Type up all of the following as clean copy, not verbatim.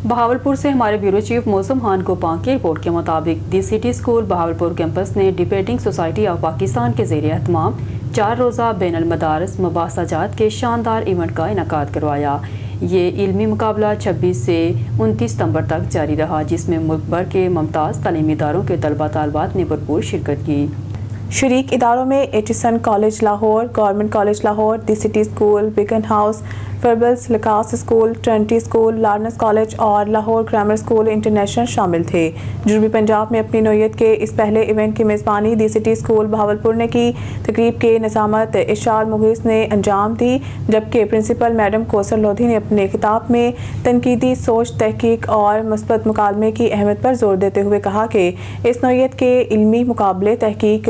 बहावलपुर से हमारे bureau chief मौसम खान गोपां की रिपोर्ट के मुताबिक दी सिटी स्कूल बहावलपुर कैंपस ने डिबेटिंग सोसाइटी ऑफ पाकिस्तान के ज़रिए एहतमाम 4 रोज़ा बैनुल मदारिस मुबाहसाजात के शानदार इवेंट का इनेकाद करवाया। ये इल्मी मुकाबला 26 से 29 सितंबर तक जारी रहा, जिसमें मुल्क भर के मुमताज़ तालीमी इदारों के तलबा तालबात ने भरपूर शिरकत की। शरीक इदारों में Aitchison college Lahore, government college Lahore, the city school, Beaconhouse, फर्बल्स लकास स्कूल, ट्रेंटी स्कूल, लार्नस कॉलेज और लाहौर ग्रामर स्कूल इंटरनेशनल शामिल थे। जनूबी पंजाब में अपनी नौयत के इस पहले इवेंट की मेज़बानी दी सिटी स्कूल बहावलपुर ने की। तकरीब के निज़ामत इशार मुगीस ने अंजाम दी, जबकि प्रिंसिपल मैडम कौसर लोधी ने अपने खिताब में तनकीदी सोच, तहकीक और मुस्बत मुकालमे की अहमियत पर जोर देते हुए कहा कि इस नौयत के इल्मी मुकाबले तहकीक,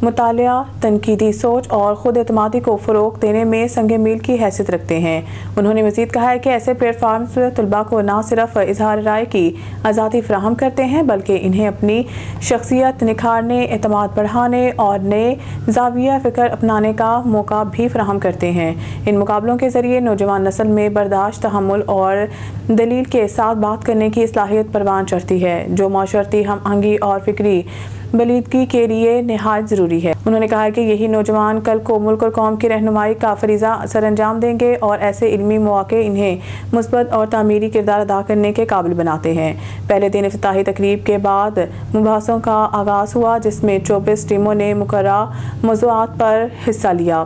मुतालिया, तनकीदी सोच और खुद एतमादी को फ़रोग़ देने में संगे मील की हैसियत रखते हैं। उन्होंने मज़ीद कहा है कि ऐसे प्लेटफार्म्स तलबा को न सिर्फ इजहार राय की आज़ादी फराहम करते हैं, बल्कि इन्हें अपनी शख्सियत निखारने, एतमाद बढ़ाने और नए ज़ाविया फ़िक्र अपनाने का मौका भी फराहम करते हैं। इन मुकाबलों के ज़रिए नौजवान नस्ल में बर्दाश्त, तहम्मुल और दलील के साथ बात करने की सलाहियत परवान चढ़ती है, जो माशरती हम आहंगी और फ़िक्री बलीदगी के लिए निहायत ज़रूरी है। उन्होंने कहा कि यही नौजवान कल को मुल्क और कौम की रहनुमाई का फरीज़ा सर अंजाम देंगे और ऐसे इल्मी मौक़े इन्हें मुस्बत और तामीरी किरदार अदा करने के काबिल बनाते हैं। पहले दिन इफ्तिताही तकरीब के बाद मुबाहसों का आगाज़ हुआ, जिसमें 24 टीमों ने मुकर्रर मौज़ूआत पर हिस्सा लिया।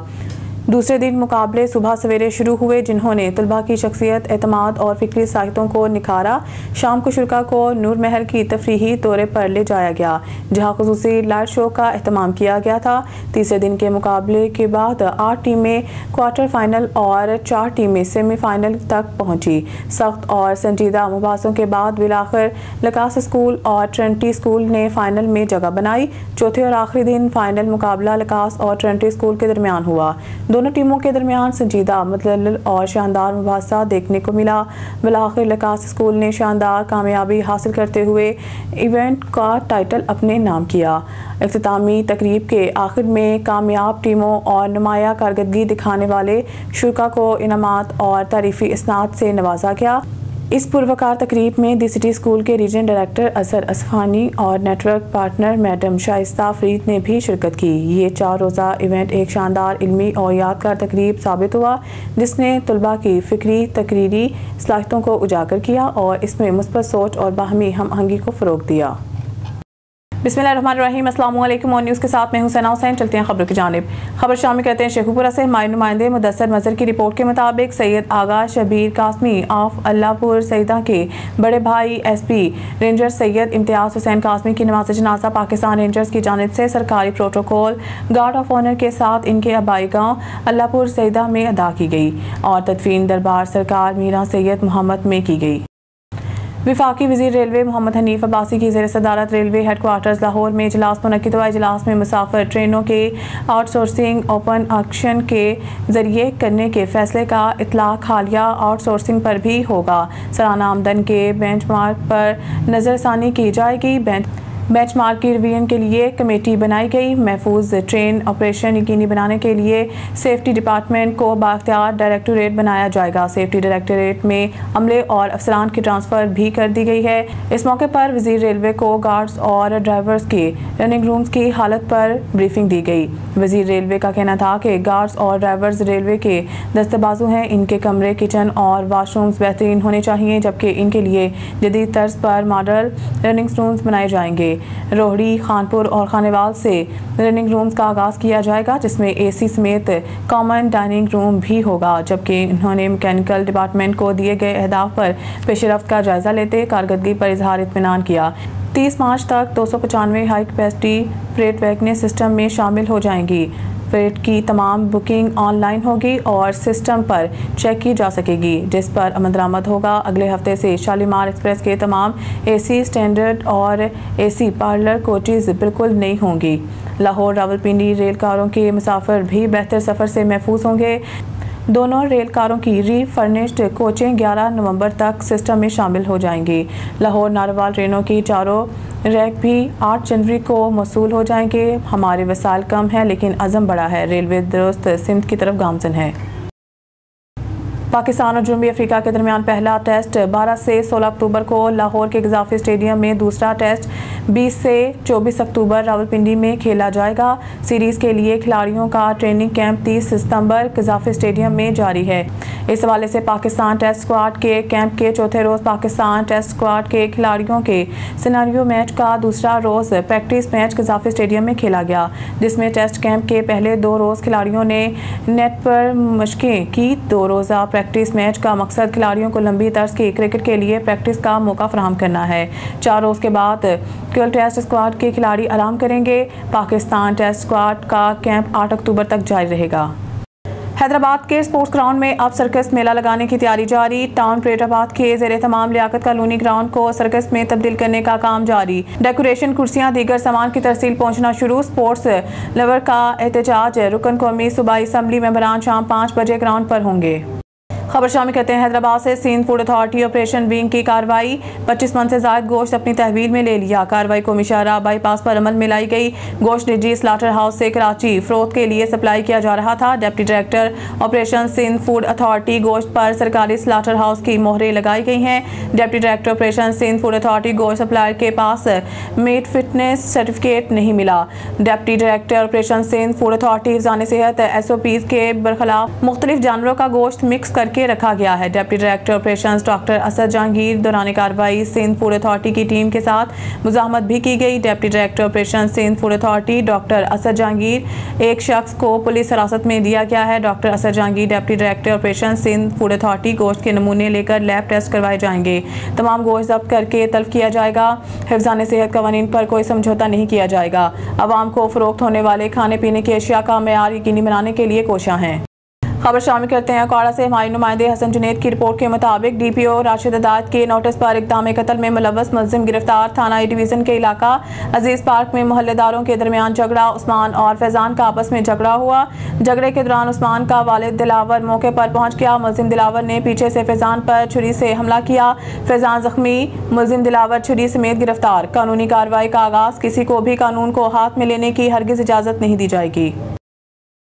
दूसरे दिन मुकाबले सुबह सवेरे शुरू हुए, जिन्होंने तलबा की शख्सियत, एतमाद और फ़िक्री साहित्यों को निखारा। शाम को शुरा को नूर महल की तफरीही दौरे पर ले जाया गया, जहां खुसूसी लाइट शो का एहतमाम किया गया था। तीसरे दिन के मुकाबले के बाद 8 टीमें क्वार्टर फाइनल और 4 टीमें सेमीफाइनल तक पहुंची। सख्त और संजीदा मुबाहसों के बाद बिलाखिर लकास स्कूल और ट्रेंटी स्कूल ने फाइनल में जगह बनाई। चौथे और आखिरी दिन फाइनल मुकाबला लकास और ट्रेंटी स्कूल के दरमियान हुआ। दोनों टीमों के दरमियान संजीदा, मुतलल और शानदार मुबाहसा देखने को मिला। बिलाखिर लकास स्कूल ने शानदार कामयाबी हासिल करते हुए इवेंट का टाइटल अपने नाम किया। इख्तितामी तकरीब के आखिर में कामयाब टीमों और नुमाया कारकर्दगी दिखाने वाले शुरा को इनामात और तारीफ़ी इसनाद से नवाजा गया। इस पुरवकार तकरीब में दी सिटी स्कूल के रीजन डायरेक्टर असर असफानी और network partner madam Shaista Farid ने भी शिरकत की। ये 4 रोज़ा इवेंट एक शानदार इल्मी और यादगार तकरीब साबित हुआ, जिसने तलबा की फ़िक्री तकरीरी सलाहियतों को उजागर किया और इसमें मुस्बत सोच और बाहमी हम आहंगी को फ़रोग़ दिया। बिस्मिल्लाहिर्रहमानिर्रहीम, अस्सलाम वालेकुम। न्यूज़ के साथ मैं हूं सना हुसैन। चलते हैं खबरों की जानिब। खबर शामिल करते हैं शेखुपुरा से। हमारे नुमाइंदे मुदस्सर मज़हर की रिपोर्ट के मुताबिक सैयद आगा शबीर कासमी ऑफ अल्लाहपुर सईदा के बड़े भाई SP रेंजर सैयद इम्तियाज़ हुसैन कासमी की नमाज़ जनाजा पाकिस्तान रेंजर्स की जानिब से सरकारी प्रोटोकॉल गार्ड ऑफ ऑनर के साथ इनके आबाई गाँव अल्लाहपुर सईदा में अदा की गई और तदफीन दरबार सरकार मीरा सैयद मोहम्मद में की गई। विफाकी वज़ीर रेलवे मोहम्मद हनीफ अब्बासी की ज़ेर सदारत रेलवे हेडक्वार्टर्स लाहौर में इजलास मुनक्किद हुआ। इजलास में मुसाफिर ट्रेनों के आउटसोर्सिंग ओपन ऑक्शन के ज़रिए करने के फैसले का इतलाक़ हालिया आउटसोर्सिंग पर भी होगा। सालाना आमदन के बेंचमार्क पर नज़रसानी की जाएगी। बेंचमार्क की रिवीजन के लिए कमेटी बनाई गई। महफूज ट्रेन ऑपरेशन यकीनी बनाने के लिए सेफ्टी डिपार्टमेंट को बाख्तियार डायरेक्टोरेट बनाया जाएगा। सेफ्टी डायरेक्टोरेट में अमले और अफसरान की ट्रांसफ़र भी कर दी गई है। इस मौके पर वज़ीर रेलवे को गार्ड्स और ड्राइवर्स के रनिंग रूम्स की हालत पर ब्रीफिंग दी गई। वज़ीर रेलवे का कहना था कि गार्ड्स और ड्राइवर्स रेलवे के दस्तबाजू हैं। इनके कमरे, किचन और वाशरूम्स बेहतरीन होने चाहिए, जबकि इनके लिए जदीद तर्ज पर मॉडल रनिंग रूम्स बनाए जाएंगे। रोहड़ी, खानपुर और खानेवाल से रनिंग रूम्स का आगाज़ किया जाएगा, जिसमें AC समेत कॉमन डाइनिंग रूम भी होगा। जबकि उन्होंने मैकेनिकल डिपार्टमेंट को दिए गए अहदाफ पर पेशरफ्त का जायज़ा लेते कारकर्दगी पर इजहार इत्मीनान किया। 30 मार्च तक 295 हाई कैपेसिटी फ्रेट वैगनें सिस्टम में शामिल हो जाएंगी। फ्रेट की तमाम बुकिंग ऑनलाइन होगी और सिस्टम पर चेक की जा सकेगी, जिस पर अमल दरामद होगा। अगले हफ्ते से शालीमार एक्सप्रेस के तमाम AC स्टैंडर्ड और AC पार्लर कोचेज़ बिल्कुल नई होंगी। लाहौर रावलपिंडी रेल कारों के मुसाफिर भी बेहतर सफ़र से महफूज होंगे। दोनों रेल कारों की री-फर्निश्ड कोचें 11 नवंबर तक सिस्टम में शामिल हो जाएंगी। लाहौर नारवाल ट्रेनों की चारों रैक भी 8 जनवरी को मौसूल हो जाएंगे। हमारे वसाइल कम है, लेकिन अज़म बड़ा है। रेलवे दुरुस्त सिमत की तरफ गामजन है। पाकिस्तान और जनूबी अफ्रीका के दरमियान पहला टेस्ट 12 से 16 अक्टूबर को लाहौर के गजाफी स्टेडियम में, दूसरा टेस्ट 20 से 24 अक्टूबर रावलपिंडी में खेला जाएगा। सीरीज़ के लिए खिलाड़ियों का ट्रेनिंग कैंप 30 सितंबर गजाफी स्टेडियम में जारी है। इस हवाले से पाकिस्तान टेस्ट स्क्वाड के कैंप के चौथे रोज़ पाकिस्तान टेस्ट स्क्वाड के खिलाड़ियों के सिनेरियो मैच का दूसरा रोज़ प्रैक्टिस मैच गजाफी स्टेडियम में खेला गया, जिसमें टेस्ट कैंप के पहले 2 रोज़ खिलाड़ियों ने नेट पर मशकें की। 2 रोज़ा प्रैक्टिस मैच का मकसद खिलाड़ियों को लंबी तर्ज की क्रिकेट के लिए प्रैक्टिस का मौका फराहम करना है। 4 रोज़ के बाद कल टेस्ट स्क्वाड के खिलाड़ी आराम करेंगे। पाकिस्तान टेस्ट स्क्वाड का कैंप 8 अक्टूबर तक जारी रहेगा। हैदराबाद के स्पोर्ट्स ग्राउंड में अब सर्कस मेला लगाने की तैयारी जारी। टाउन परेडाबाद के ज़ेरे तमाम लियाकत कॉलोनी ग्राउंड को सर्कस में तब्दील करने का काम जारी। डेकोरेशन, कुर्सियां, दीगर सामान की तरसील पहुंचना शुरू। स्पोर्ट्स लवर का एहतजाज। रुकन कौमी सूबाई असम्बली मेंबरान शाम 5 बजे ग्राउंड पर होंगे। खबर शामिल करते हैं हैदराबाद से। Sindh food authority operation wing की कार्रवाई। 25 मन से ज़ायद गोश्त अपनी तहवील में ले लिया। कार्रवाई को मिशारा बाईपास पर अमल में लाई गई। गोश्त निजी स्लाटर हाउस से कराची फरोख्त के लिए सप्लाई किया जा रहा था। Deputy director operation Sindh food authority गोश्त पर सरकारी स्लाटर हाउस की मोहरें लगाई गई हैं। Deputy director operation Sindh food authority गोश्त सप्लायर के पास मीट फिटनेस सर्टिफिकेट नहीं मिला। Deputy director operation Sindh food authority हिफ्ज़ान सेहत SOPs के बरखिलाफ मुख्तलिफ जानवरों का गोश्त मिक्स करके रखा गया है। Deputy director operations doctor Asad Jahangir दौरान कार्रवाई सिंध फूड अथॉरिटी की टीम के साथ मुज़ाहमत भी की गई। Deputy director operation Sindh food authority doctor Asad Jahangir एक शख्स को पुलिस हिरासत में दिया गया है। Doctor Asad Jahangir deputy director operation Sindh food authority गोश्त के नमूने लेकर लैब टेस्ट करवाए जाएंगे। तमाम गोश्त जब्त करके तल्फ किया जाएगा। हिफ्ज़ान सेहत कवानीन पर कोई समझौता नहीं किया जाएगा। अवाम को फरोख्त होने वाले खाने पीने की अशिया का मेयार यकीनी बनाने के लिए कोशिश हैं। खबर शामिल करते हैं काड़ा से। हमारे नुमाइंदे हसन जुनैद की रिपोर्ट के मुताबिक DPO राशिद अदायत के नोटिस पर इक़दाम कत्ल में मुलव्वस मुलज़िम गिरफ्तार। थाना A डिवीज़न के इलाका अजीज़ पार्क में मोहल्लेदारों के दरमियान झगड़ा। उस्मान और फैज़ान का आपस में झगड़ा हुआ। झगड़े के दौरान उस्मान का वालिद दिलावर मौके पर पहुंच गया। मुलज़िम दिलावर ने पीछे से फैज़ान पर छुरी से हमला किया। फैज़ान जख्मी, मुलज़िम दिलावर छुरी समेत गिरफ्तार। कानूनी कार्रवाई का आगाज़। किसी को भी कानून को हाथ में लेने की हरगिज़ इजाज़त नहीं दी जाएगी।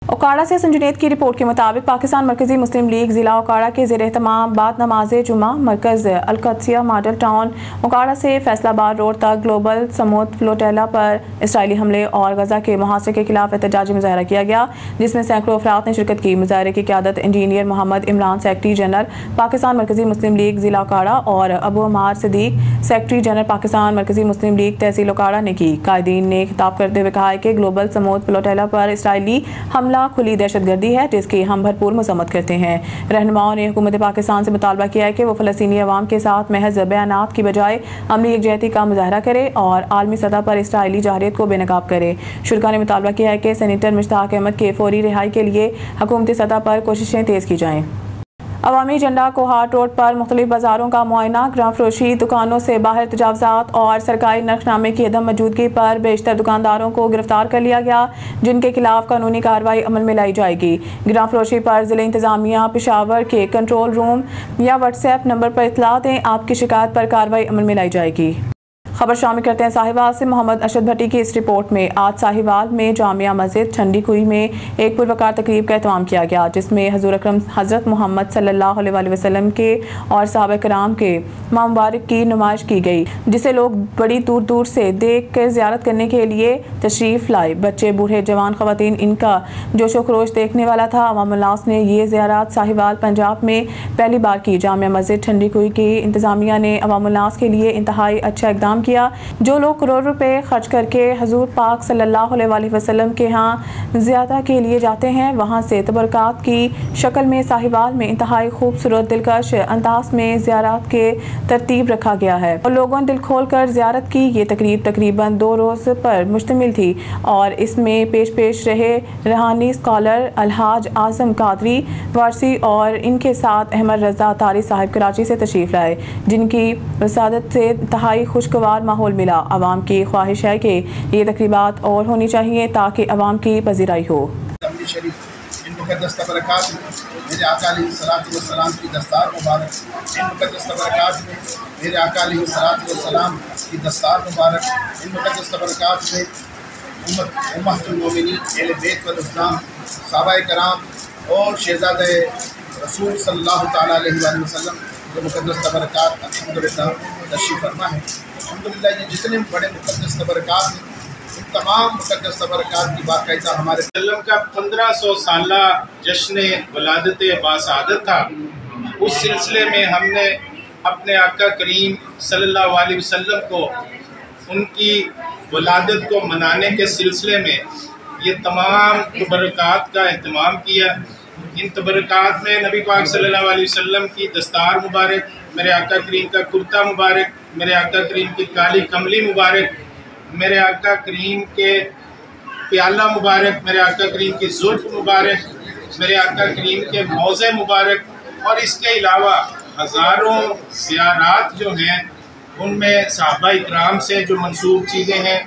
ओकाड़ा से संजुनेद की रिपोर्ट के मुताबिक पाकिस्तान मरकज़ी मुस्लिम लीग ज़िला ओकाड़ा के ज़ेर एहतमाम बाद नमाज जुमा मरकज़ अलकदसिया मॉडल टाउन ओकाड़ा से फैसलाबाद रोड तक ग्लोबल समूद फ्लोटेला पर इसराइली हमले और गजा के मुहासरे के खिलाफ एहतजाजी मुजाहरा किया गया, जिसमें सैकड़ों अफराद ने शिरकत की। मुजाहरे की क़यादत engineer Mohammad Imran, secretary general Pakistan मरकज़ी मुस्लिम लीग ज़िला ओकाड़ा, और अबू अमार सिद्दीक, सेक्रेटरी जनरल पाकिस्तान मरकज़ी मुस्लिम लीग तहसील ओकाड़ा ने की। कायदीन ने खिताब करते हुए कहा कि ग्लोबल समूद फ्लोटेला पर इसराइली हमला खुली दहशतगर्दी है, जिसकी हम भरपूर मज़म्मत करते हैं। रहनुमाओं ने हुकूमत पाकिस्तान से मुतालबा किया है कि वो फ़लस्तीनी अवाम के साथ महज बयानात की बजाय अमली यकजहती का मुजाहरा करे और आलमी सतह पर इसराइली जाहिरियत को बेनकाब करे। शुरा ने मुतालबा किया है कि सेनेटर मुश्ताक अहमद के फौरी रिहाई के लिए हुकूमती सतह पर कोशिशें तेज़ की जाएँ। अवामी झंडा कोहाट रोड पर मुख्तलिफ बाज़ारों का मुआयना। ग्राम फरोशी, दुकानों से बाहर तजावज़ात और सरकारी नक्शनामे की अदम मौजूदगी पर बेशतर दुकानदारों को गिरफ्तार कर लिया गया, जिनके खिलाफ कानूनी कार्रवाई अमल में लाई जाएगी। ग्राम फरोशी पर ज़िला इंतज़ामिया पेशावर के कंट्रोल रूम या व्हाट्सएप नंबर पर इत्तला दें। आपकी शिकायत पर कार्रवाई अमल में लाई जाएगी। खबर शामिल करते हैं साहिवाल से। मोहम्मद अरशद भट्टी की इस रिपोर्ट में आज साहिवाल में जामिया मस्जिद ठंडी कुई में एक पुरवकार तकरीब का एहतमाम किया गया, जिसमें हजूर अकरम हज़रत मोहम्मद सल्लल्लाहु अलैहि वसल्लम के और सहाबा कराम के मुबारक की नुमाइश की गई, जिसे लोग बड़ी दूर दूर से देख कर ज़ियारत करने के लिए तशरीफ़ लाए। बच्चे, बूढ़े, जवान, ख़वातीन, इनका जोशो खरोश देखने वाला था। अवामुन्नास ने ये ज़ियारत साहिवाल पंजाब में पहली बार की। जामिया मस्जिद ठंडी कुई की इंतज़ामिया ने अवामुन्नास के लिए इंतहाई अच्छा इक़दाम किया। जो लोग करोड़ रुपए खर्च करके हजूर पाक सल्लल्लाहु अलैहि वसल्लम के यहाँ ज़ियारत के लिए जाते हैं, वहाँ से तबरकात की शक्ल में साहिवाल में इंतहाई खूबसूरत दिलकश अंदाज में ज़ियारत के तरतीब रखा गया है और लोगों ने दिल खोल कर ज़ियारत की। ये तकरीब तकरीबन 2 रोज़ पर मुश्तमिल थी और इसमें पेश रहे रूहानी स्कॉलर अलहाज आज़म कादरी वारसी और इनके साथ अहमद रज़ा तारी साहिब कराची से तशरीफ़ लाए, जिनकी वसादत से इंतहाई खुशगवार माहौल मिला। आवाम की ख्वाहिश है कि ये तकरीबात और होनी चाहिए ताकि आवाम की पजीराई हो। मेरे आका अलैहिस्सलाम की दस्तार मुबारक, इन मुक़द्दस तबरकात में मेरे आका अलैहिस्सलाम की दस्तार मुबारक, इन मुक़द्दस तबरकात में उम्मतुल मोमिनीन अहले बैत वल इस्लाम, सहाबाए कराम और शहज़ादे रसूल सल्लल्लाहु ताला अलैहि वसल्लम जो मुक़द्दस तबरकात अल्हम्दुलिल्लाह तशरीफ़ फरमा है। अल्हम्दुलिल्लाह ये जितने बड़े मुक़द्दस तबरकात हैं, इन तमाम मुक़द्दस तबरकात की बाकायदा हमारे वसल्लम का 1500 साला जश्न वलादत बासादत था। उस सिलसिले में हमने अपने आका करीम सल्लल्लाहु अलैहि वसल्लम को उनकी वलादत को मनाने के सिलसिले में ये तमाम तबरकात का अहतमाम किया। इन तबरकात में नबी पाक सल्लल्लाहु अलैहि वसल्लम की दस्तार मुबारक, मेरे आका करीम का कुर्ता मुबारक, मेरे आका करीम की काली कमली मुबारक, मेरे आका करीम के प्याला मुबारक, मेरे आका करीम की जुल्फ़ मुबारक, मेरे आका करीम के मौज़े मुबारक और इसके अलावा हज़ारों ज़ियारात जो हैं उनमें सहाबा इकराम से जो मंसूब चीज़ें हैं,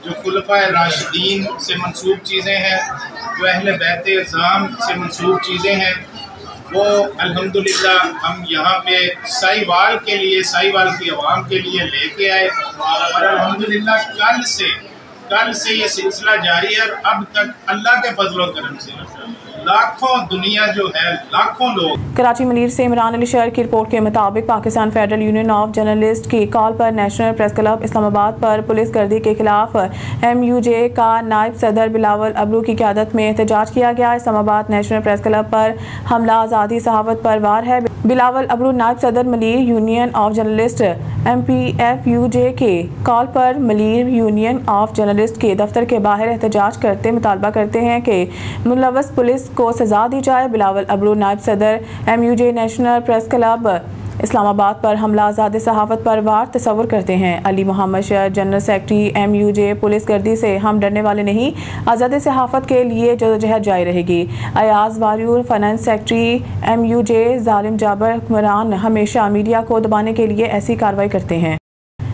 जो खुलफाए राशिदीन से मंसूब चीज़ें हैं, जो अहले बैत अज़ाम से मंसूब चीज़ें हैं, वो अल्हम्दुलिल्लाह हम यहाँ पे साहिवाल के लिए, साहिवाल की आवाम के लिए लेके आए और अल्हम्दुलिल्लाह कल से ये सिलसिला जारी है और अब तक अल्लाह के फजल व करम से लाखों दुनिया जो है, लाखों लोग। कराची मुनीर से इमरान अली शहर की रिपोर्ट के मुताबिक Pakistan federal union of journalist की कॉल पर नेशनल प्रेस क्लब इस्लामाबाद पर पुलिस गर्दी के खिलाफ MUJ का नायब सदर बिलावल अबरू की क़यादत में एहतजाज किया गया। इस्लामाबाद नेशनल प्रेस क्लब पर हमला आज़ादी सहाफ़त पर वार है। बिलावल अबरू नायब सदर Malir union of journalist MPFUJ के कॉल पर मलीर यूनियन ऑफ जर्नलिस्ट के दफ्तर के बाहर एहतजाज करते मुतालबा करते हैं कि मुलव्वस पुलिस को सजा दी जाए। बिलावल अबरू नायब सदर MUJ national press club Islamabad पर हमला आज़ाद सहाफ़त पर वार तस्वुर करते हैं। अली मोहम्मद शहर जनरल सेक्रेटरी MUJ पुलिस गर्दी से हम डरने वाले नहीं, आज़ाद सहाफ़त के लिए जदोजहद जारी रहेगी। अयाज वारियूर फाइनेंस सेक्रेटरी MUJ जालिम जाबर हुक्मरान हमेशा मीडिया को दबाने के लिए ऐसी कार्रवाई करते हैं।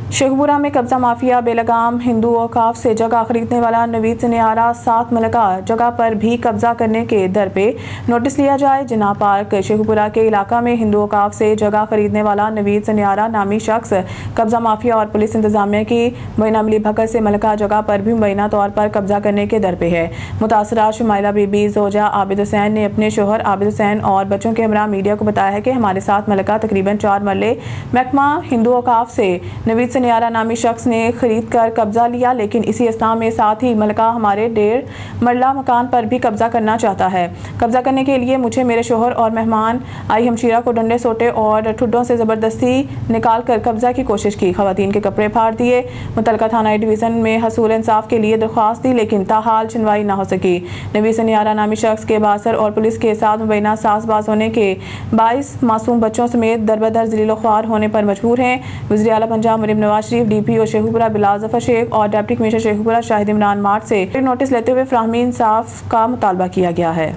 शेखपुरा में कब्जा माफिया बेलगाम हिंदू औकाफ से जगह खरीदने वाला नवीद सनियारा 7 मलका जगह पर भी कब्जा करने के दर पे नोटिस लिया जाए। जिना पार्क शेखपुरा के इलाका में हिंदू औकाफ से जगह खरीदने वाला नवीद सनियारा नामी शख्स कब्जा माफिया और पुलिस इंतजामिया की मुबैना मिली भगत से मलका जगह पर भी मुबैना तौर पर कब्जा करने के दर पे है। मुतासरा शुमाइला बीबी जोजा आबिद हुसैन ने अपने शोहर आबिद हुसैन और बच्चों के हमरा मीडिया को बताया है कि हमारे 7 मलका तकरीबन 4 मरले महकमा हिंदू औकाफ से नवीद सनियारा नामी शख्स ने खरीद कर कब्जा लिया, लेकिन इसी अस्थान में साथ ही मलका हमारे 1.5 मरला मकान पर भी कब्जा करना चाहता है। कब्जा करने के लिए मुझे, मेरे शोहर और मेहमान आई हमशीरा को डंडे सोटे और ठुड्डों से ज़बरदस्ती निकाल कर कब्जा की कोशिश की। ख़वातीन के कपड़े फाड़ दिए। मुतलका थाना डिवीज़न में हसूल इंसाफ के लिए दरख्वास्त दी, लेकिन ताहाल सुनवाई ना हो सकी। नवीद सनियारा नामी शख्स के बासर और पुलिस के साथ मुबैना सासबाज होने के 22 मासूम बच्चों समेत दरबदर ज़लील ख्वार होने पर मजबूर हैं। वज़ीर आला पंजाब मरीम नवाज शरीफ, DPO शेखपुरा बिलाल जफर शेख और deputy commissioner Sheikhpura Shahid Imran mart से नोटिस लेते हुए फ्राहमी इंसाफ का मुतालबा किया गया है।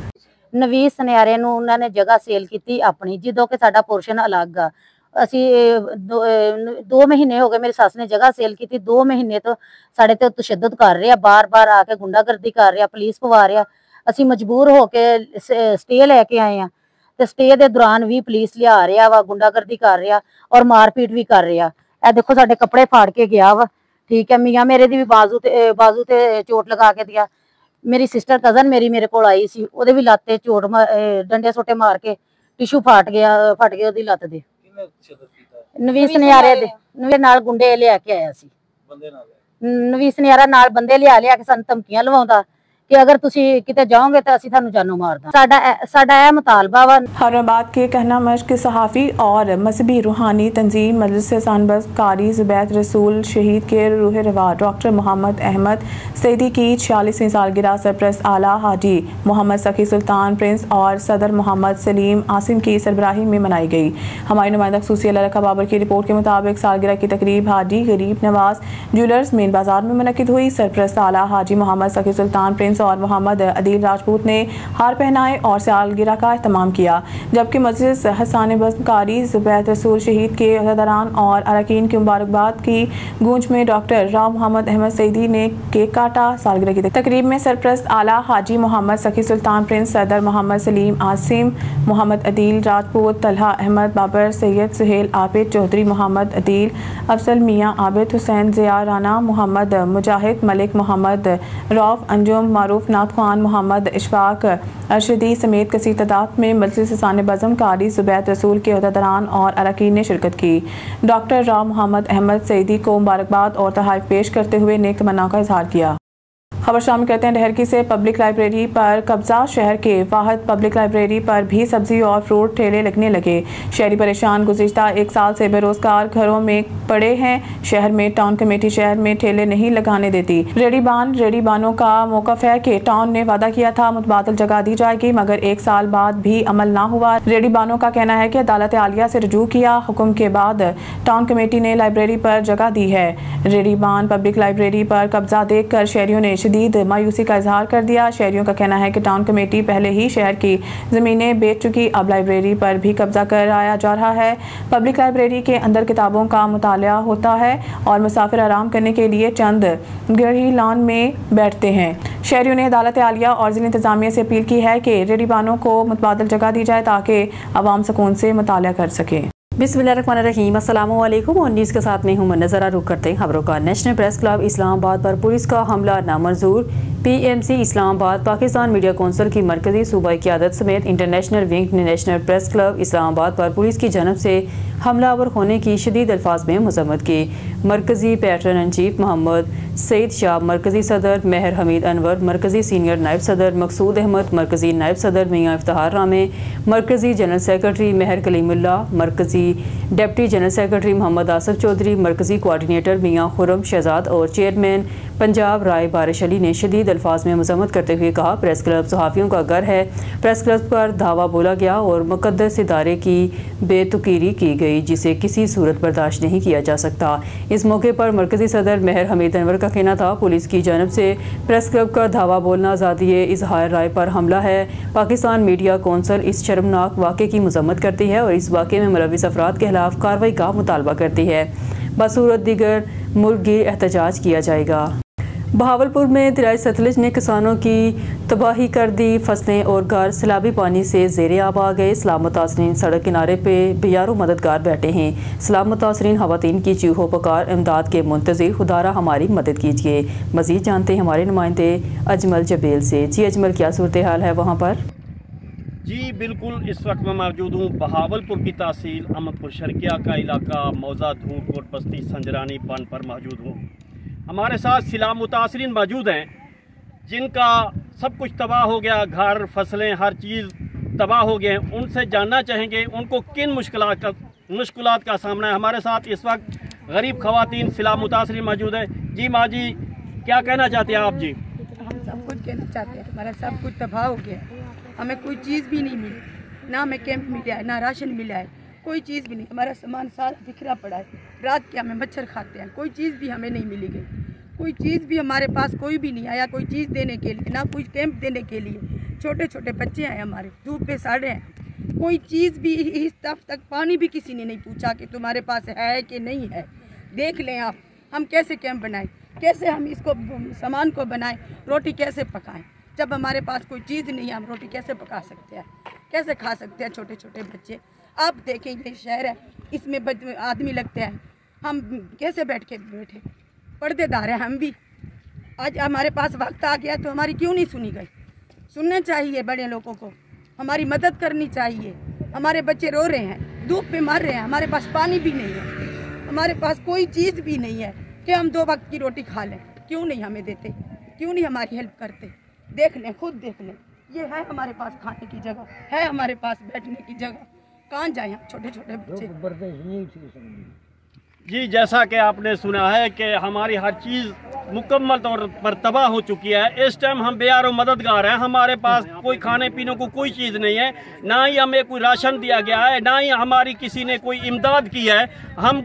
नवीद सनियारे ਨੂੰ ਉਹਨਾਂ ਨੇ ਜਗ੍ਹਾ ਸੇਲ ਕੀਤੀ ਆਪਣੀ, ਜਿੱਦੋਂ ਕਿ ਸਾਡਾ ਪੋਰਸ਼ਨ ਅਲੱਗ ਆ। ਅਸੀਂ 2 ਮਹੀਨੇ ਹੋ ਗਏ ਮੇਰੀ ਸੱਸ ਨੇ ਜਗ੍ਹਾ ਸੇਲ ਕੀਤੀ। 2 ਮਹੀਨੇ ਤੋਂ ਸਾਡੇ ਤੇ ਤਸ਼ੱਦਦ ਕਰ ਰਿਹਾ, ਬਾਰ-ਬਾਰ ਆ ਕੇ ਗੁੰਡਾਗਰਦੀ ਕਰ ਰਿਹਾ, ਪੁਲਿਸ ਪਵਾ ਰਿਹਾ। ਅਸੀਂ ਮਜਬੂਰ ਹੋ ਕੇ ਸਟੇ ਲੈ ਕੇ ਆਏ ਆ ਤੇ ਸਟੇ ਦੇ ਦੌਰਾਨ ਵੀ ਪੁਲਿਸ ਲਿਆ ਰਿਹਾ ਵਾ, ਗੁੰਡਾਗਰਦੀ ਕਰ ਰਿਹਾ ਔਰ ਮਾਰਪੀਟ ਵੀ ਕਰ ਰਿਹਾ। ਇਹ ਦੇਖੋ ਸਾਡੇ ਕੱਪੜੇ फाड़ के गया वा, ठीक है। मियाँ मेरे दी भी बाजू ते चोट लगा के दिया। मेरी सिस्टर कजन मेरे को आई सी, ओदे भी लाते चोट डंडे सोटे मार के टिशू फट गया ओदी लत्त दे। नवीद सनियारे दे नाल गुंडे ले के आया सी। नवीद सनियारा नाल बंदे लिया के सन धमकियां लवाउंदा कि अगर तुसी किते जाओगे तो असी थानू जानू मार दा। साडा ए मुतालबा वा। हैदराबाद के कहना मश्क के सहाफ़ी और मजहबी रूहानी तंजीम मजलिस सानबस कारी ज़ुबैद रसूल शहीद के रूह रवा डॉक्टर मोहम्मद अहमद सईदी की 46वीं सालगिरह सरप्रस्त आला हाजी मोहम्मद सखी सुल्तान प्रिंस और सदर मोहम्मद सलीम आसिम की सरबराही में मनाई गई। हमारी नुमाइंदा खसूसी अल्लाह रखा बाबर की रिपोर्ट के मुताबिक सालगिरह की तकरीब हाजी गरीब नवाज ज्वेलर्स मेन बाजार में मुनक्किद हुई। सरप्रस्त आला हाजी मोहम्मद सखी सुल्तान प्रिंस और मोहम्मद अदील राजपूत ने हार पहनाए और सालगिरह का एहतमाम किया, जबकि मजलिस हसन बज़्म कारी ज़ुबैद रसूल शहीद के अहदेदारान और अरकान की मुबारकबाद की गूंज में डॉक्टर राव मोहम्मद अहमद सईदी ने केक काटा। सालगिरह की तकरीब में सरप्रस्त आला हाजी मोहम्मद सखी सुल्तान प्रिंस, सदर मोहम्मद सलीम आसिम, मोहम्मद अदील राजपूत, तलहा अहमद बाबर, सैयद सुहेल आबिद चौधरी, मोहम्मद अदील अफजल, मियाँ आबिद हुसैन, ज़िया राना, मोहम्मद मुजाहिद, मलिक मोहम्मद रौफ अंजुम, मारूफ नात खान, मोहम्मद इशफाक अरशदी समेत कसीर तादाद में मजलिस सान बज़म कारी ज़ुबैद रसूल के अहदेदारान और अरकान ने शिरकत की। डॉक्टर राव मोहम्मद अहमद सईदी को मुबारकबाद और तोहफ़े पेश करते हुए नेक तमन्ना का इजहार किया। खबर शामिल करते हैं डहरकी से। पब्लिक लाइब्रेरी पर कब्जा। शहर के वाहिद पब्लिक लाइब्रेरी पर भी सब्जी और फ्रूट ठेले लगने लगे। शहरी परेशान। गुज़िश्ता 1 साल से बेरोजगार घरों में पड़े हैं। शहर में टाउन कमेटी शहर में ठेले नहीं लगाने देती। रेडीबानों का मौक़िफ़ है कि टाउन ने वादा किया था मुतबादल जगह दी जाएगी, मगर 1 साल बाद भी अमल ना हुआ। रेडीबानों का कहना है कि अदालत आलिया से रजू किया हुक्म के बाद टाउन कमेटी ने लाइब्रेरी पर जगह दी है। रेडीबान पब्लिक लाइब्रेरी पर कब्जा देखकर शहरियों ने शदीद मायूसी का इजहार कर दिया। शहरियों का कहना है कि टाउन कमेटी पहले ही शहर की ज़मीनें बेच चुकी, अब लाइब्रेरी पर भी कब्जा कराया जा रहा है। पब्लिक लाइब्रेरी के अंदर किताबों का मुताला होता है और मुसाफिर आराम करने के लिए चंद गढ़ी लॉन में बैठते हैं। शहरियों ने अदालत आलिया और ज़िला इंतज़ामिया से अपील की है कि रेडीबानों को मुतबादल जगह दी जाए ताकि अवाम सुकून से मुताला कर सके। बिस्मिल्लाहिर्रहमानिर्रहीम। अस्सलाम वालेकुम और न्यूज़ के साथ में हूं नज़रा रुख करते हैं खबरों का। नेशनल प्रेस क्लब इस्लामाबाद पर पुलिस का हमला नामंजूर। PMC Islamabad Pakistan media council की मरकज़ी सूबाई क़यादत समेत इंटरनेशनल विंग ने नेशनल प्रेस क्लब इस्लामाबाद पर पुलिस की जानब से हमलावर होने की शदीद अल्फाज में मज़म्मत की। मरकज़ी patron in chief Mohammad Saeed Shah, मरकज़ी सदर महर हमीद अनवर, मरकज़ी सीनियर नायब सदर मकसूद अहमद, मरकज़ी नायब सदर मियाँ इफ्तार रामे, मरकज़ी जनरल सेक्रेटरी महर कलीमुल्ला, मरकज़ी deputy general secretary Mohammad Asif Chaudhry, मरकज़ी कोआर्डिनेटर मियाँ खुर्रम शहजाद और चेयरमैन पंजाब राय बारिश अली ने शदीद अल्फाज में मज़म्मत करते हुए कहा, प्रेस क्लब सहाफ़ियों का घर है। प्रेस क्लब पर धावा बोला गया और मुक़द्दस इदारे की बेतुकीरी की गई, जिसे किसी सूरत बर्दाश्त नहीं किया जा सकता। इस मौके पर मरकज़ी सदर महर हमीद अनवर का कहना था, पुलिस की जानब से प्रेस क्लब का धावा बोलना आज़ादी इज़हार राय पर हमला है। पाकिस्तान मीडिया कौंसिल इस शर्मनाक वाक़े की मज़म्मत करती है और इस वाक़े में मुलविस अफराद के खिलाफ कार्रवाई का मुतालबा करती है। बसूरत दीगर मुल्क गिर एहतजाज किया जाएगा। बहावलपुर में दरियाए सतलुज ने किसानों की तबाही कर दी। फसलें और घर सैलाबी पानी से ज़ेरे आब आ गए। सलाम मुतासरीन सड़क किनारे पे बेयारो मददगार बैठे हैं। सलाम मुतासरीन खवातीन की चीखों पुकार इमदाद के मुंतज़िर, खुदारा हमारी मदद कीजिए। मज़ीद जानते हैं हमारे नुमाइंदे अजमल जबेल से। जी अजमल, क्या सूरत हाल है वहाँ पर? जी बिल्कुल, इस वक्त मैं मौजूद हूँ बहावलपुर की तहसील अहमदपुर शर्किया का इलाका मौजा धूलकोट बस्ती संजरानी बन पर मौजूद हूँ। हमारे साथ सलाम मुतासरीन मौजूद हैं जिनका सब कुछ तबाह हो गया, घर फसलें हर चीज़ तबाह हो गए। उनसे जानना चाहेंगे उनको किन मुश्किलात का सामना है। हमारे साथ इस वक्त गरीब खवातीन सलाम मुतासरीन मौजूद है। जी माँ जी, क्या कहना चाहते हैं आप? जी हम सब कुछ कहना चाहते हैं, हमारा सब कुछ तबाह हो गया, हमें कोई चीज़ भी नहीं मिली, ना हमें कैंप मिला है, ना राशन मिला है, कोई चीज़ भी नहीं। हमारा सामान सारा बिखरा पड़ा है। रात के हमें मच्छर खाते हैं, कोई चीज़ भी हमें नहीं मिली गई, कोई चीज़ भी हमारे पास कोई भी नहीं आया, कोई चीज़ देने के लिए, ना कोई कैंप देने के लिए। छोटे छोटे बच्चे हैं हमारे, धूप पे साड़े हैं, कोई चीज़ भी इस तक पानी भी किसी ने नहीं पूछा कि तुम्हारे पास है कि नहीं है। देख लें आप, हम कैसे कैंप बनाएं, कैसे हम इसको सामान को बनाएं, रोटी कैसे पकाएं। जब हमारे पास कोई चीज़ नहीं है, हम रोटी कैसे पका सकते हैं, कैसे खा सकते हैं छोटे छोटे बच्चे। आप देखें, ये शहर है, इसमें आदमी लगते हैं, हम कैसे बैठे पर्देदार हैं हम भी। आज हमारे पास वक्त आ गया तो हमारी क्यों नहीं सुनी गई? सुनना चाहिए बड़े लोगों को, हमारी मदद करनी चाहिए। हमारे बच्चे रो रहे हैं, धूप पे मर रहे हैं, हमारे पास पानी भी नहीं है, हमारे पास कोई चीज़ भी नहीं है कि हम 2 वक्त की रोटी खा लें। क्यों नहीं हमें देते, क्यों नहीं हमारी हेल्प करते? देख लें, खुद देख लें, ये है हमारे पास खाने की जगह, है हमारे पास बैठने की जगह, कहाँ जाएं हम छोटे छोटे बच्चे। जी, जैसा कि आपने सुना है कि हमारी हर चीज़ मुकम्मल तौर पर तबाह हो चुकी है। इस टाइम हम बेयारो मददगार हैं, हमारे पास कोई खाने पीने को कोई चीज़ नहीं है, ना ही हमें कोई राशन दिया गया है, ना ही हमारी किसी ने कोई इमदाद की है। हम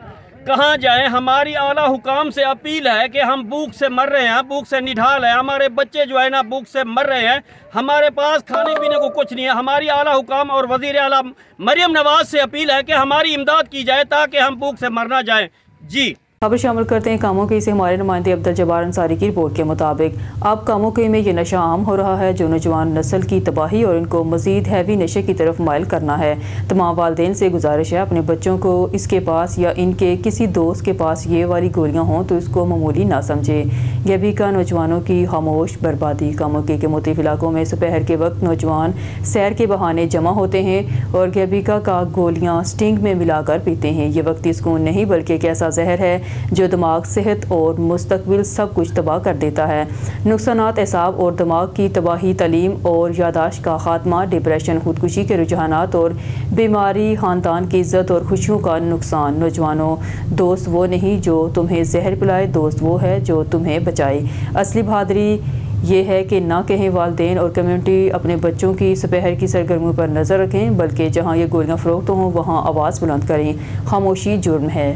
कहाँ जाएं? हमारी आला हुकाम से अपील है कि हम भूख से मर रहे हैं, भूख से निढाल है, हमारे बच्चे जो है ना भूख से मर रहे हैं, हमारे पास खाने पीने को कुछ नहीं है। हमारी आला हुकाम और वज़ीर आला मरियम नवाज से अपील है कि हमारी इमदाद की जाए ताकि हम भूख से मर ना जाएं। जी। खबर शामिल करते हैं कामोकी से। हमारे नुमाइंदे अब्दुल जब्बार अंसारी की रिपोर्ट के मुताबिक अब कामोकी में ये नशा आम हो रहा है, जो नौजवान नस्ल की तबाही और इनको मज़ीद हैवी नशे की तरफ माइल करना है। तमाम वालिदैन से गुजारिश है अपने बच्चों को इसके पास या इनके किसी दोस्त के पास ये वाली गोलियाँ हों तो इसको मामूली ना समझे। गैबी का नौजवानों की खामोश बर्बादी। कामोकी के मुख्तलिफ इलाकों में दोपहर के वक्त नौजवान सैर के बहाने जमा होते हैं और गैबिका का गोलियाँ स्टिंग में मिलाकर पीते हैं। ये वक्ती सुकून नहीं बल्कि एक ऐसा जहर है जो दिमाग, सेहत और मुस्तकबिल सब कुछ तबाह कर देता है। नुकसानात एसाब और दिमाग की तबाही, तालीम और यादाश्त का खात्मा, डिप्रेशन, खुदकुशी के रुझानात और बीमारी, ख़ानदान की इज़्ज़त और खुशियों का नुकसान। नौजवानों, दोस्त वो नहीं जो तुम्हें जहर पिलाए, दोस्त वो है जो तुम्हें बचाए। असली बहादुरी ये है कि ना कहें वालिदैन और कम्युनिटी अपने बच्चों की दोपहर की सरगर्मियों पर नज़र रखें, बल्कि जहाँ ये गोलियाँ फ़रोख्त हों वहाँ आवाज़ बुलंद करें। खामोशी जुर्म है।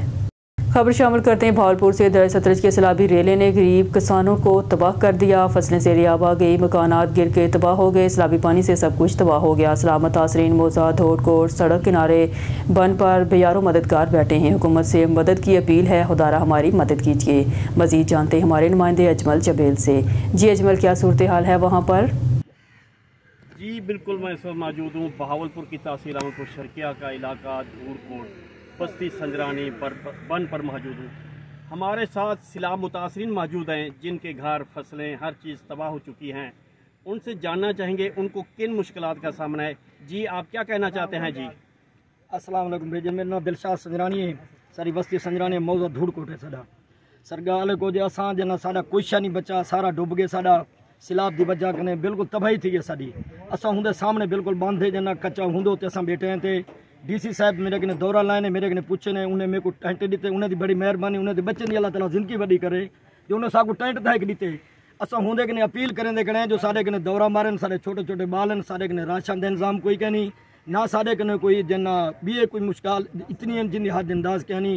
खबर शामिल करते हैं भावलपुर से। दर सतलज के सैलाबी रेले ने गरीब किसानों को तबाह कर दिया। फसलें ज़ेर-ए-आब आ गई, मकानात गिर के तबाह हो गए। सैलाबी पानी से सब कुछ तबाह हो गया। सलामत तासरीन मौजा धोड़कोट सड़क किनारे बन पर बेयारों मददगार बैठे हैं। हुकूमत से मदद की अपील है, खुदारा हमारी मदद कीजिए। मज़ीद जानते हैं हमारे नुमाइंदे अजमल चबेल से। जी अजमल, क्या सूरत हाल है वहाँ पर? जी बिल्कुल, मैं इस वक्त मौजूद हूँ बहावलपुर की तहसील अहमदपुर शर्किया का इलाका धूड़कोट बस्ती संजरानी बन पर मौजूद हूँ। हमारे साथ सिला मुतासरीन मौजूद हैं जिनके घर, फसलें, हर चीज़ तबाह हो चुकी हैं। उनसे जानना चाहेंगे उनको किन मुश्किलात का सामना है। जी, आप क्या कहना चाहते हैं? जी अस्सलाम वालेकुम भाई जी, मेरा नाम दिलशाद संजरानी है। सारी बस्ती संजरानी मौजा धूड़कोट है। साडा सरगाल को जो असां जना साडा कुछ नहीं बचा, सारा डुब गए। साडा सिलाब की वजह कने बिल्कुल तबाही थी है। साडी असां हुंदे सामने बिल्कुल बांधे जना कच्चा हुंदो ते असां बैठे हैं। ते डीसी साहब मेरे कने दौरा लाए ने, मेरे कने पुछे ने, उन्हें मेरे को टेंट दिते। उन्हें दी बड़ी मेहरबानी, उन्हें दे बच्चे दी अल्लाह ताला जिंदगी बड़ी करे जो उन्हें साकू टेंट तक दिते। असां हुंदे कने अपील करें दे कने जो साडे कने दौरा मारन, साडे छोटे छोटे बाल हैं, साडे कने राशन दे इंतजाम कोई कहनी ना, साडे कने कोई जना बीए कोई मुश्किल इतनी जिंदी हद अंदाज कहनी।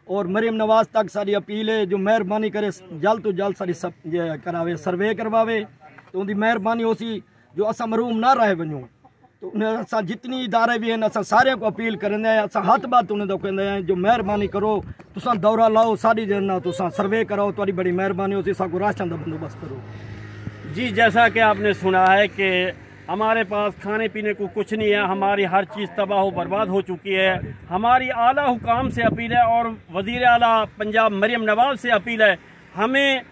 और मरीम नवाज तक सारी अपील है जो मेहरबानी करे जल्द तो जल्द सारी सब करावे, सर्वे करवावे तो उनकी मेहरबानी होसी जो असां मरूम ना रहे वञूं। तो उन्हें असां जितनी इदारे भी हैं असां सारे को अपील करेंगे, असां हथ बात उन्हें तो कहते हैं जो मेहरबानी करो तुसां दौरा लाओ, सारी जना तुसां सर्वे कराओ, तुम्हारी बड़ी मेहरबानी होती, साको राशन का बंदोबस्त करो। जी, जैसा कि आपने सुना है कि हमारे पास खाने पीने को कुछ नहीं है, हमारी हर चीज़ तबाह बर्बाद हो चुकी है। हमारी आला हुकाम से अपील है और वज़ीर आला पंजाब मरीम नवाज से अपील है, हमें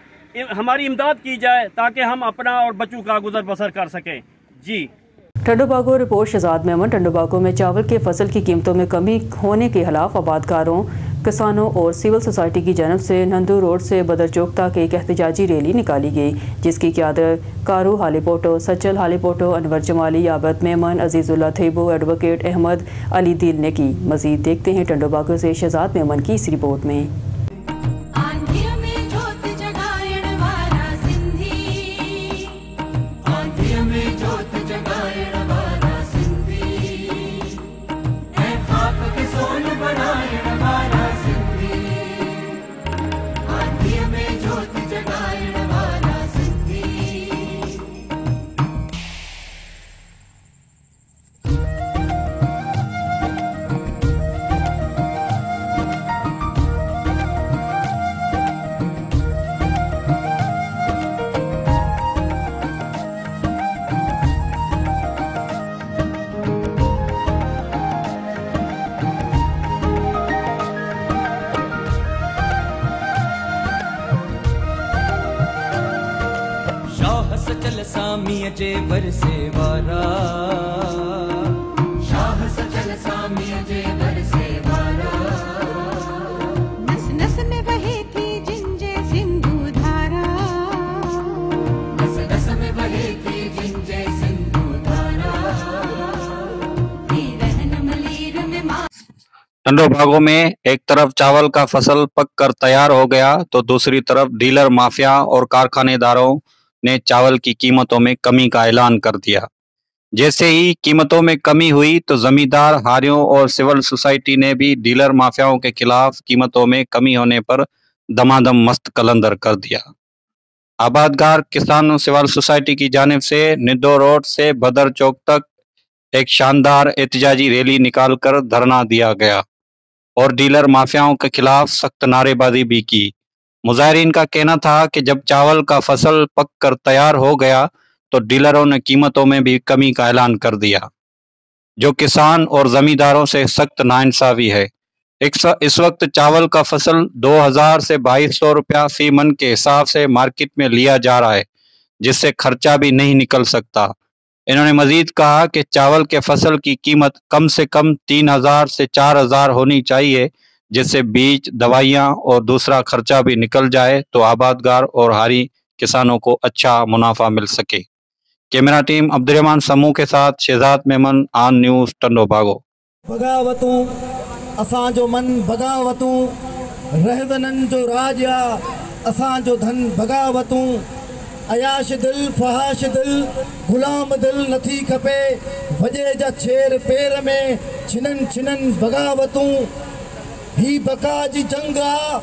हमारी इमदाद की जाए ताकि हम अपना और बच्चों का गुजर बसर कर सकें। जी टंडोबागो रिपोर्ट शहजाद मेमन। टंडोबागो में चावल के फसल की कीमतों में कमी होने के खिलाफ आबादकारों, किसानों और सिविल सोसाइटी की जानब से नंदू रोड से बदर चौक तक एक एहतजाजी रैली निकाली गई, जिसकी क़यादत कारू हालीपोटो, सचल हालीपोटो, अनवर जमाली, आबद मेमन, अजीजुल्ला थेबो, एडवोकेट अहमद अली दिल ने की। मज़ीद देखते हैं टंडोबागो से शहजाद मेमन की इस रिपोर्ट में। सचल सामीय जे बरसे वारा, शाह सचल सामीय जे बरसे वारा, नस नस में बहे थी जिंजे सिंधु धारा, नस नस में बहे थी जिंजे सिंधु धारा, रहन मलीर में मां। टंडोबागो में एक तरफ चावल का फसल पक कर तैयार हो गया तो दूसरी तरफ डीलर माफिया और कारखानेदारों ने चावल की कीमतों में कमी का ऐलान कर दिया। जैसे ही कीमतों में कमी हुई तो जमींदार, हारियों और सिविल सोसाइटी ने भी डीलर माफियाओं के खिलाफ कीमतों में कमी होने पर दमादम मस्त कलंदर कर दिया। आबादगार किसानों सिविल सोसाइटी की जानिब से निद्दो रोड से बदर चौक तक एक शानदार एहतजाजी रैली निकालकर धरना दिया गया। और डीलर माफियाओं के खिलाफ सख्त नारेबाजी भी की। मुजाहिरीन का कहना था कि जब चावल का फसल पक कर तैयार हो गया तो डीलरों ने कीमतों में भी कमी का ऐलान कर दिया, जो किसान और जमींदारों से सख्त नाइंसाफी है। इस वक्त चावल का फसल 2000 से 2200 रुपया फी मन के हिसाब से मार्केट में लिया जा रहा है, जिससे खर्चा भी नहीं निकल सकता। इन्होंने मजीद कहा कि चावल के फसल की कीमत कम से कम 3000 से 4000 होनी चाहिए, जिससे बीज, दवाइयाँ और दूसरा खर्चा भी निकल जाए तो आबादगार और हारी किसानों को अच्छा मुनाफा मिल सके। कैमरा टीम अब्दुर्रहमान समूह के साथ शहजाद मेमन, आन न्यूज़, टंडो बागो। बगावतूं असांजो मन बगावतूं, रहज़नन जो राजा असांजो धन बगावतूं, अयाश दिल फहाश दिल गुलाम दिल नथी खपे, वजे जा छेर पेर में छिनन छिनन बगावतूं। ही बका जी जंग आ,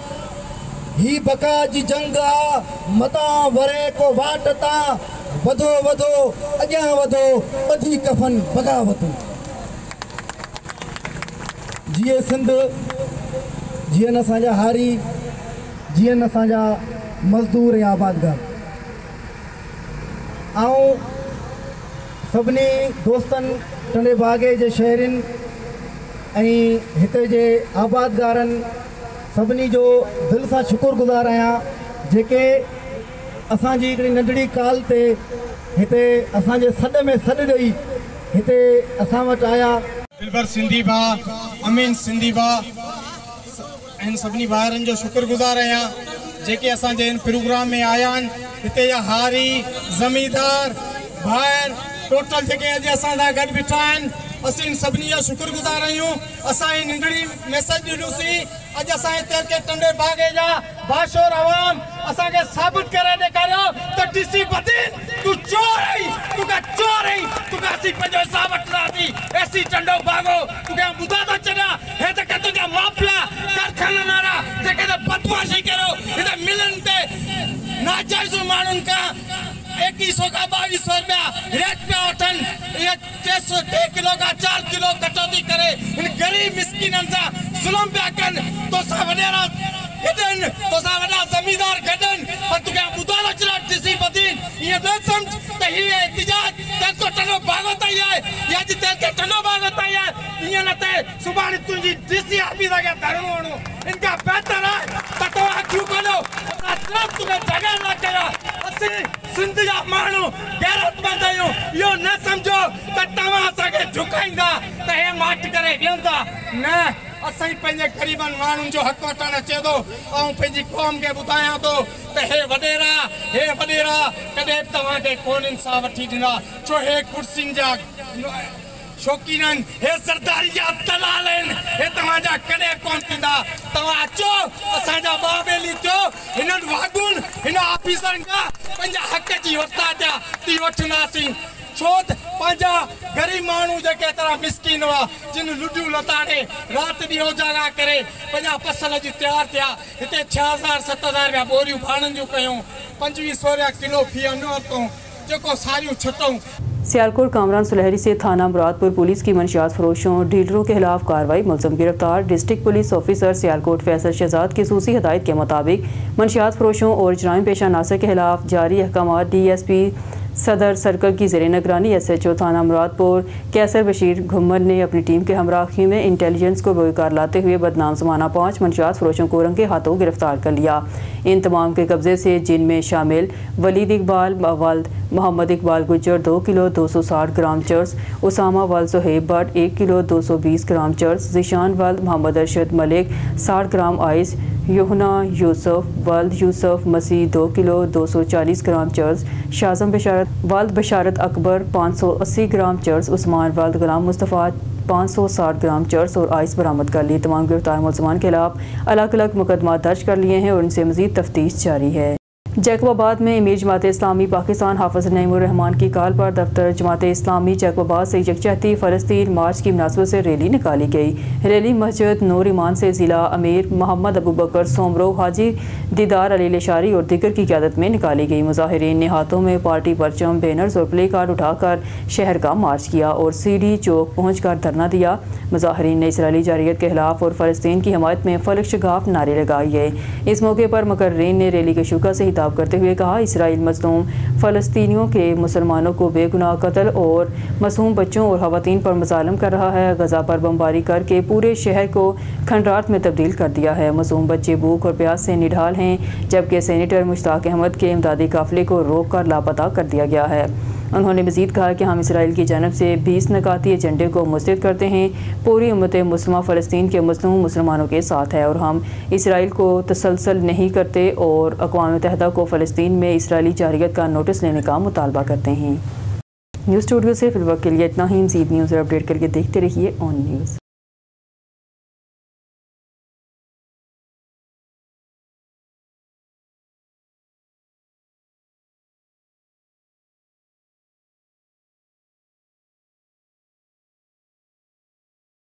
ही बका जी जंग आ, मता वरे को वाटता, वधो वधो अॻियां वधो ॿधी कफन बगावतूं। जीअं सिंध, जीअं असांजा हारी, जीअं असांजा मज़दूर ऐं आबादगार। ऐं सभिनी दोस्तनि टंडे बागे जे शहरनि ऐं हिते जे आबादगारनि सभिनी जो दिलि सां शुक्रगुज़ार आहियां, जेके असांजी हिकिड़ी नंढड़ी काल ते हिते असांजे सॾ में सॾ ॾेई हिते असां वटि आया। दिलबर सिंधी भाउ, अमीन सिंधी भाउ, इन सभिनी भाउरनि जो शुक्रगुज़ार आहियां जेके असांजे इन प्रोग्राम में आया आहिनि। हिते जा हारी, ज़मींदार, भाइर, टोटल जेके अॼु असां सां गॾु बीठा आहिनि, असीं सभिनी जा शुक्रगुज़ार आहियूं। असां जी नंढड़ी मैसेज ॾिनोसीं, अॼु असां हिते के टंडे बागे जा बाशोर अवाम असांखे साबित करे ॾेखारियो त डीसी बदीन तूं चोर आई, तोखे चोर आई, तोखे असीं पंहिंजो हिसाब वठंदासीं। एसी टंडो बागो तोखे ॿुधा थो छॾियां, हे त तुंहिंजा माफिया कारखाना वारा जेके त बदमाशी करो हिते मिलनि ते नाजाइज़ माण्हुनि खां 2100 का 2200 रुपया रेट पे वठनि, ये 3 किलो का 4 किलो कटौती करे इन गरीब मिस्किननि सां ज़ुल्म पिया कनि। तोसां वॾेरा गॾनि, तोसां वॾा ज़मींदार गॾनि, पर तोखे ॿुधा न छॾियां डीसी बदीन। ईअं न सम्झ त हीअ एहतिजाज तेको टंडो बागो ताईं आहे या अॼु तेके टंडो बागो ताईं आहे। ईअं न थिए सुभाणे तुंहिंजी डीसी ऑफिस अॻियां धरणो हणो। इनखां बहितर आहे त तव्हां अखियूं खोलो, असां सिर्फ़ु तोखे जॻह न कया। असीं सिंध जा माण्हू गैरतमंद आहियूं, इहो न सम्झो त तव्हां असांखे झुकाईंदा त हे माठ करे ॾियंदा। न, असां पंहिंजे ग़रीबनि माण्हुनि जो हक़ वठणु अचे थो। ऐं पंहिंजी क़ौम खे ॿुधायां थो त हे वॾेरा कॾहिं तव्हांखे कोन इंसाफ़ वठी ॾींदा, छो हे कुर्सियुनि जा शौक़ीन आहिनि, हे सरदारी जा दलाल आहिनि, हे तव्हांजा कॾहिं कोन थींदा। तव्हां अचो, असांजा बाबेली थियो, हिननि वागुनि हिन ऑफिसरनि खां पंहिंजा हक़ जी वरिता थी वठंदासीं। छो त पंहिंजा ग़रीब माण्हू जेके तरह मिसकिन हुआ, जिन लुडियूं लताड़े राति ॾींहुं उजागा करे पंहिंजा फसल अॼु तयारु थिया। हिते 6000-7000 रुपया बोरियूं भाणनि जूं कयूं, 2500 रुपया किलो फी अनो वरितऊं, जेको सारियूं छुटऊं। सियालकोट कामरान सुलहरी से थाना मुरादपुर पुलिस की मंशियात फरोशों डीलरों के खिलाफ कार्रवाई, मुलज़िम गिरफ्तार। District police officer Sialkot Faisal Shahzad की सूसी हिदायत के मुताबिक मंशियात फरोशों और जराइम पेशा नासर के खिलाफ जारी अहकाम DSP सदर सर्कल की ज़ेर निगरानी SHO थाना मुरादपुर कैसर बशीर घुम्मर ने अपनी टीम के हमराही में इंटेलिजेंस को बेकार लाते हुए बदनाम ज़माना 5 मंशियात फरोशों को रंगे हाथों गिरफ्तार कर लिया। इन तमाम के कब्जे से जिनमें शामिल वलीद इकबाल वाल्द मोहम्मद इकबाल गुज्जर 2 किलो 260 ग्राम चर्स, उसामा वाल सुहेब भट्ट 1 किलो 220 ग्राम चर्स, जिशान वाल्द मोहम्मद अरशद मलिक 60 ग्राम आइस, योहना यूसुफ वाल्द यूसुफ मसीह 2 किलो 240 ग्राम चर्स, शाज़म बशारत वाल्द बशारत अकबर 580 ग्राम चर्स, उस्मान वाल्द गुलाम मुस्तफ़ा 560 ग्राम चर्स और आइस बरामद कर ली। तमाम गिरफ्तार मुलज़मान के खिलाफ अलग अलग मुकदमा दर्ज कर लिए हैं और इनसे मज़ीद तफ्तीश जारी है। जैकबाबाद में अमीर जमात इस्लामी पाकिस्तान हाफिज नईमुर रहमान की कॉल पर दफ्तर जमात इस्लामी जैकबाबाद से यकजहती फ़लस्तीन मार्च की मुनासबत से रैली निकाली गई। रैली मस्जिद नूर ईमान से ज़िला अमीर मोहम्मद अबू बकर सोमरो, हाजी दीदार अली लशारी और दीगर की क़यादत में निकाली गई। मुजाहिरीन ने हाथों में पार्टी परचम, बैनर्स और प्ले कार्ड उठाकर शहर का मार्च किया और सीडी चौक पहुँच कर धरना दिया। मुजाहिरीन ने इसराइली जारियत के खिलाफ और फ़लस्तीन की हमायत में फलक शगाफ नारे लगाए गए। इस मौके पर मुकर्रीन ने रैली के शुरा से खिताब करते हुए कहा, इसराइल मज़लूम फ़लस्तीनियों के मुसलमानों को बेगुनाह कत्ल और मासूम बच्चों और ख़वातीन पर मज़ालिम कर रहा है। गज़ा पर बमबारी करके पूरे शहर को खंडरात में तब्दील कर दिया है। मासूम बच्चे भूख और प्यास से निढाल हैं, जबकि सेनेटर मुश्ताक अहमद के इमदादी काफ़िले को रोक कर लापता कर दिया गया है। उन्होंने मज़ीद कहा कि हम इसराइल की जानब से 20 नकाती एजेंडे को मुस्तरद करते हैं। पूरी उम्मत मुस्लिमा फ़लस्तीन के मज़लूम मुसलमानों के साथ है और हम इसराइल को तसलसल नहीं करते और अक़वाम मुत्तहिदा को फ़लस्तीन में इसराइली जारियत का नोटिस लेने का मुतालबा करते हैं। न्यूज़ स्टूडियो से फिलहाल के लिए इतना ही। मज़ीद न्यूज़ अपडेट करके देखते रहिए ऑन न्यूज़।